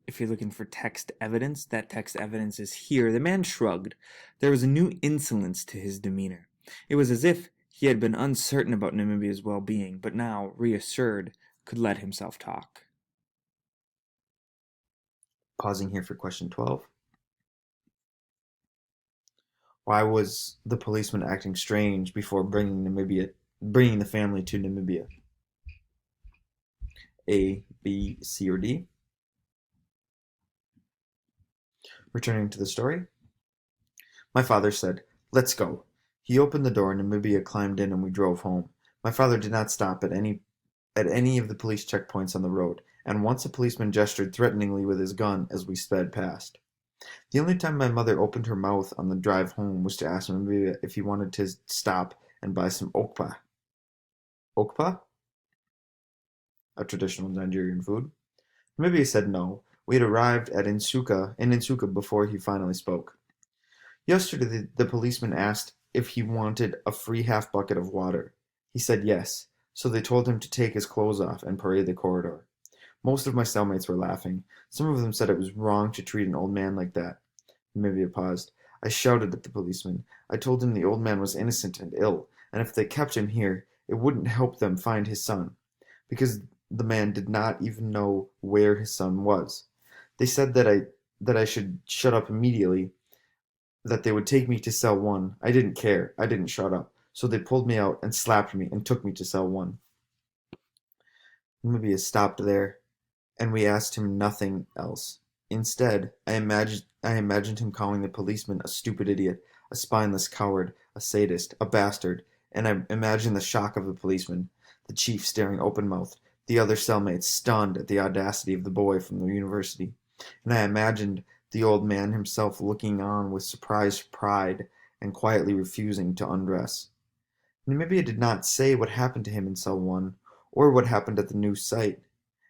If you're looking for text evidence, that text evidence is here. The man shrugged. There was a new insolence to his demeanor. It was as if he had been uncertain about Namibia's well-being, but now, reassured, could let himself talk. Pausing here for question 12. Why was the policeman acting strange before bringing the family to Namibia? A, B, C, or D? Returning to the story, my father said, "Let's go." He opened the door and Namibia climbed in and we drove home. My father did not stop at any of the police checkpoints on the road, and once a policeman gestured threateningly with his gun as we sped past. The only time my mother opened her mouth on the drive home was to ask Namibia if he wanted to stop and buy some okpa. Okpa? A traditional Nigerian food. Namibia said no. We had arrived in Insuka before he finally spoke. Yesterday, the policeman asked if he wanted a free half bucket of water. He said yes, so they told him to take his clothes off and parade the corridor. Most of my cellmates were laughing. Some of them said it was wrong to treat an old man like that. Namibia paused. I shouted at the policeman. I told him the old man was innocent and ill, and if they kept him here, it wouldn't help them find his son, because the man did not even know where his son was. They said that I should shut up immediately, that they would take me to cell 1. I didn't care. I didn't shut up. So they pulled me out and slapped me and took me to cell 1. Namibia stopped there, and we asked him nothing else. Instead, I imagined him calling the policeman a stupid idiot, a spineless coward, a sadist, a bastard, and I imagined the shock of the policeman, the chief staring open-mouthed, the other cellmates stunned at the audacity of the boy from the university, and I imagined the old man himself looking on with surprised pride and quietly refusing to undress. Namibia did not say what happened to him in cell 1, or what happened at the new site.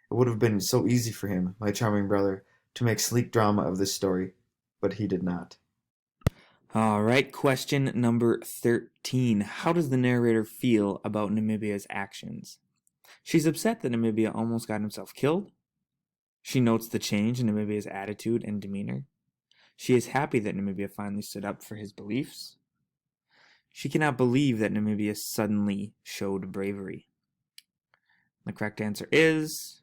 It would have been so easy for him, my charming brother, to make sleek drama of this story, but he did not. All right, question number 13. How does the narrator feel about Namibia's actions? She's upset that Namibia almost got himself killed. She notes the change in Namibia's attitude and demeanor. She is happy that Namibia finally stood up for his beliefs. She cannot believe that Namibia suddenly showed bravery. The correct answer is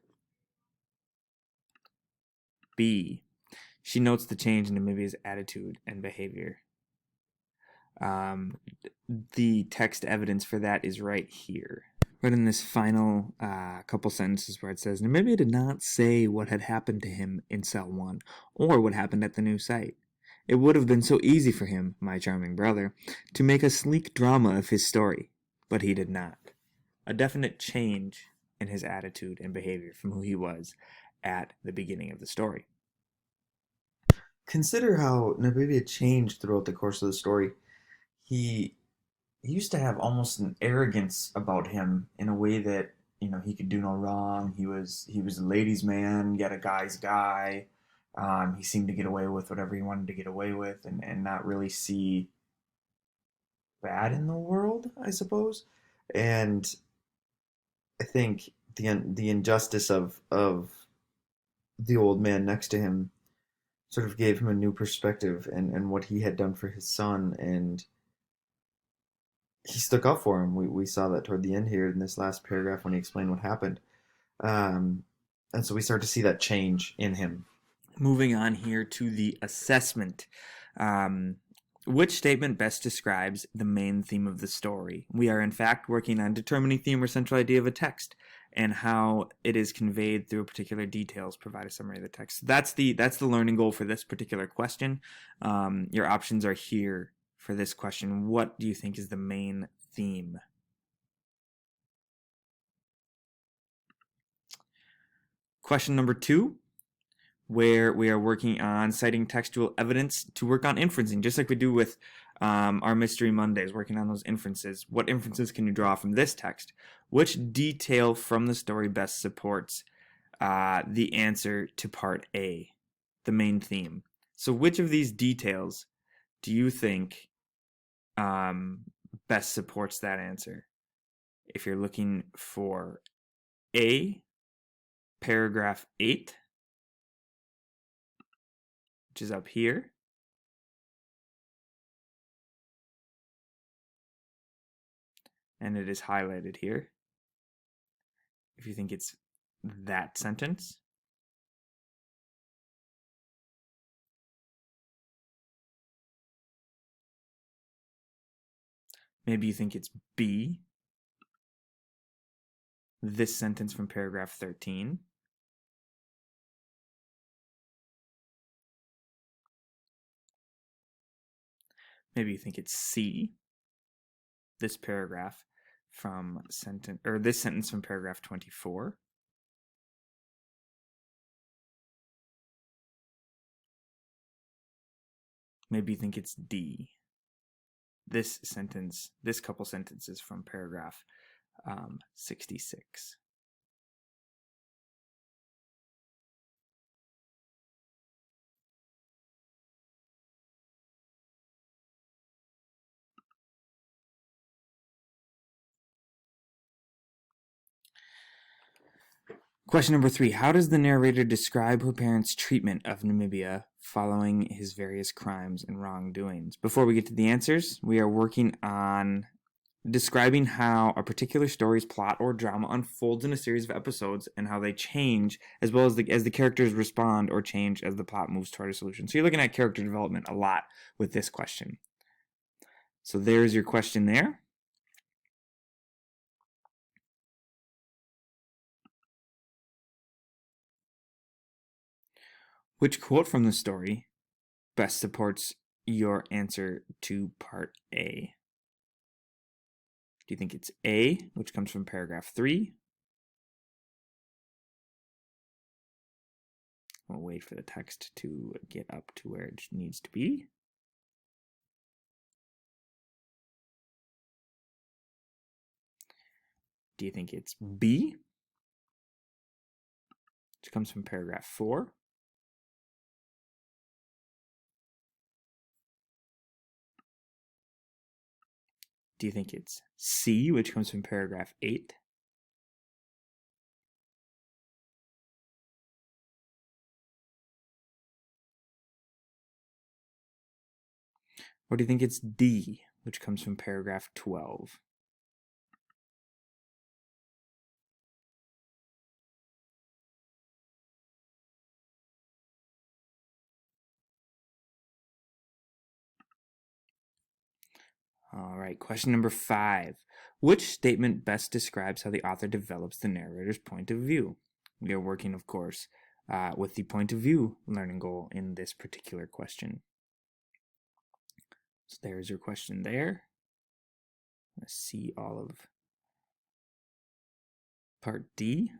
B. She notes the change in Namibia's attitude and behavior. The text evidence for that is right here. Right in this final couple sentences where it says, Namibia did not say what had happened to him in cell 1 or what happened at the new site. It would have been so easy for him, my charming brother, to make a sleek drama of his story, but he did not. A definite change in his attitude and behavior from who he was at the beginning of the story. Consider how Namibia changed throughout the course of the story. He used to have almost an arrogance about him in a way that he could do no wrong. He was a ladies' man, yet a guy's guy. He seemed to get away with whatever he wanted to get away with, and not really see bad in the world, I suppose. And I think the injustice of the old man next to him sort of gave him a new perspective and what he had done for his son, and he stuck up for him. We saw that toward the end here in this last paragraph when he explained what happened. And so we start to see that change in him. Moving on here to the assessment. Which statement best describes the main theme of the story? We are in fact working on determining theme or central idea of a text and how it is conveyed through particular details. Provide a summary of the text. That's the learning goal for this particular question. Your options are here for this question. What do you think is the main theme? Question number 2, where we are working on citing textual evidence to work on inferencing, just like we do with our Mystery Mondays, working on those inferences. What inferences can you draw from this text? Which detail from the story best supports the answer to part A, the main theme? So which of these details do you think best supports that answer? If you're looking for A, paragraph 8, which is up here, and it is highlighted here. If you think it's that sentence, maybe you think it's B, this sentence from paragraph 13. Maybe you think it's C, this paragraph from this sentence from paragraph 24. Maybe you think it's D, this couple sentences from paragraph 66. Question number 3. How does the narrator describe her parents' treatment of Namibia following his various crimes and wrongdoings? Before we get to the answers, we are working on describing how a particular story's plot or drama unfolds in a series of episodes and how they change, as well as the characters respond or change as the plot moves toward a solution. So you're looking at character development a lot with this question. So there's your question there. Which quote from the story best supports your answer to part A? Do you think it's A, which comes from paragraph 3? We'll wait for the text to get up to where it needs to be. Do you think it's B, which comes from paragraph 4? Do you think it's C, which comes from paragraph 8? Or do you think it's D, which comes from paragraph 12? All right, question number 5. Which statement best describes how the author develops the narrator's point of view? We are working, of course, with the point of view learning goal in this particular question. So there's your question there. Let's see all of part D.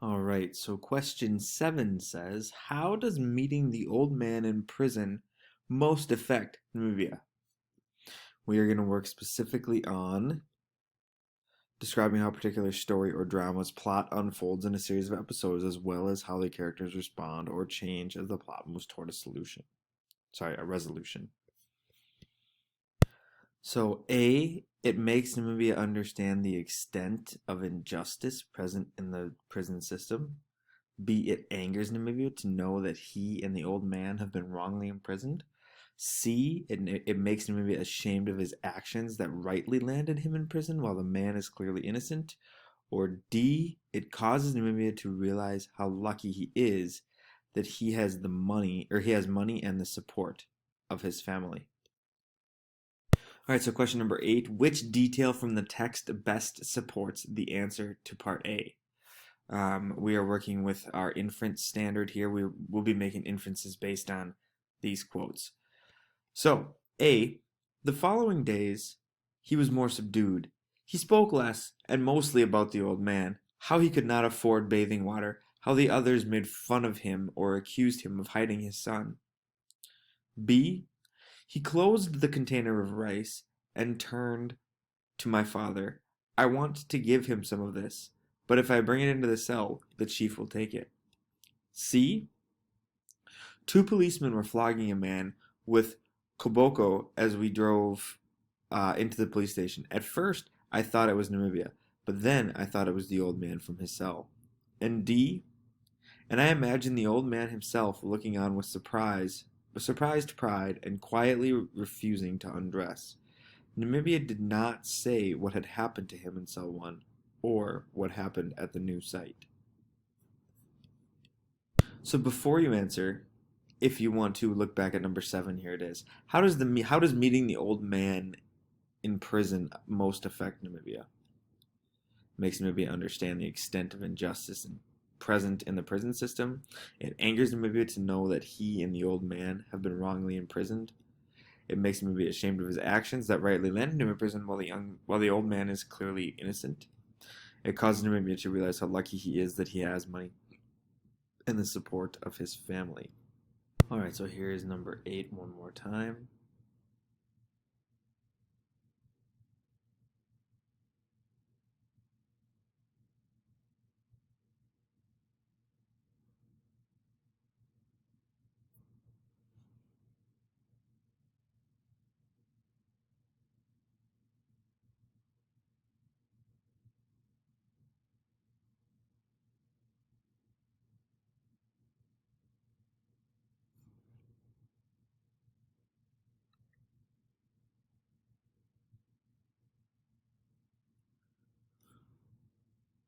All right, so question 7 says, how does meeting the old man in prison most affect Namibia? We are going to work specifically on describing how a particular story or drama's plot unfolds in a series of episodes, as well as how the characters respond or change as the plot moves toward a resolution. So A, it makes Namibia understand the extent of injustice present in the prison system. B, it angers Namibia to know that he and the old man have been wrongly imprisoned. C, it makes Namibia ashamed of his actions that rightly landed him in prison while the man is clearly innocent. Or D, it causes Namibia to realize how lucky he is that he has money and the support of his family. All right, so question number 8, which detail from the text best supports the answer to part A? We are working with our inference standard here. We will be making inferences based on these quotes. So, A, the following days, he was more subdued. He spoke less and mostly about the old man, how he could not afford bathing water, how the others made fun of him or accused him of hiding his son. B, he closed the container of rice and turned to my father. I want to give him some of this, but if I bring it into the cell, the chief will take it. C, 2 policemen were flogging a man with koboko as we drove into the police station. At first, I thought it was Namibia, but then I thought it was the old man from his cell. And D, and I imagine the old man himself looking on with surprised pride and quietly refusing to undress. Namibia did not say what had happened to him in cell 1 or what happened at the new site. So before you answer, if you want to look back at number 7, here it is. How does meeting the old man in prison most affect Namibia? It makes Namibia understand the extent of injustice present in the prison system. It angers Namibia to know that he and the old man have been wrongly imprisoned. It makes him be ashamed of his actions that rightly landed him in prison while the old man is clearly innocent. It causes Namibia to realize how lucky he is that he has money and the support of his family. Alright, so here is number 8 one more time.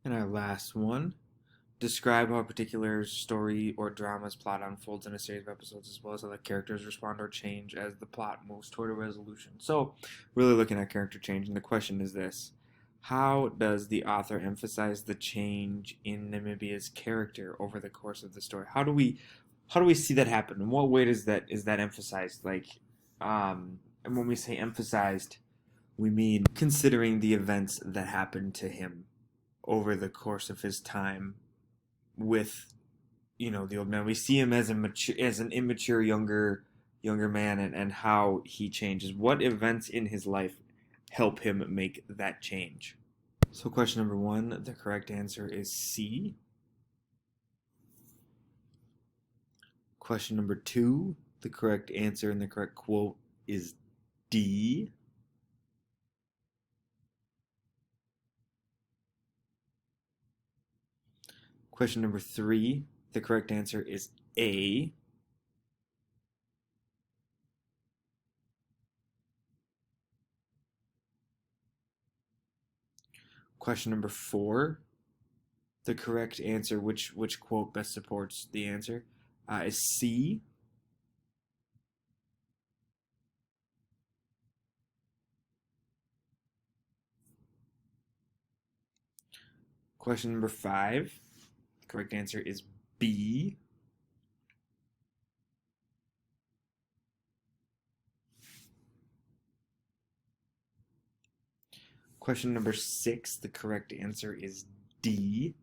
And our last one. Describe how a particular story or drama's plot unfolds in a series of episodes, as well as how the characters respond or change as the plot moves toward a resolution. So, really looking at character change, and the question is this: how does the author emphasize the change in Namibia's character over the course of the story? How do we see that happen? In what way is that emphasized? And when we say emphasized, we mean considering the events that happened to him over the course of his time with the old man. We see him as an immature younger man, and how he changes. What events in his life help him make that change? So question number 1, the correct answer is C. Question number 2, the correct answer and the correct quote is D. Question number 3, the correct answer is A. Question number 4, the correct answer, which quote best supports the answer? is C. Question number 5. The correct answer is B. Question number 6. The correct answer is D.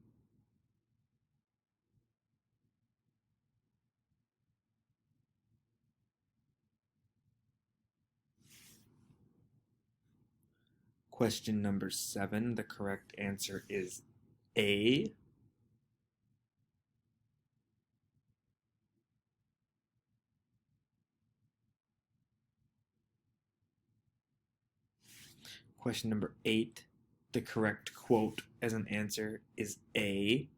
Question number 7. The correct answer is A. Question number 8. The correct quote as an answer is A.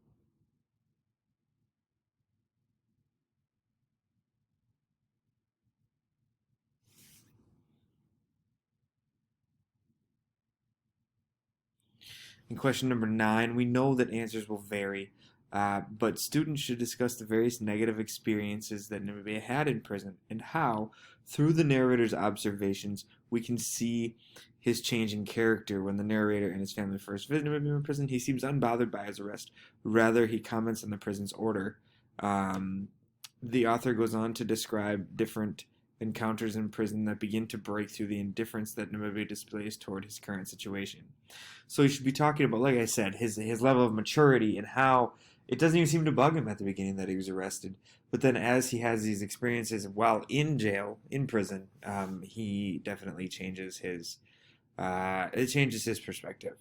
In question number 9, we know that answers will vary, but students should discuss the various negative experiences that Namibia had in prison and how, through the narrator's observations, we can see his change in character. When the narrator and his family first visit Namibia in prison, he seems unbothered by his arrest. Rather, he comments on the prison's order. The author goes on to describe different encounters in prison that begin to break through the indifference that Namibia displays toward his current situation. So he should be talking about, like I said, his level of maturity and how it doesn't even seem to bug him at the beginning that he was arrested. But then as he has these experiences while in jail, in prison, he definitely changes his perspective.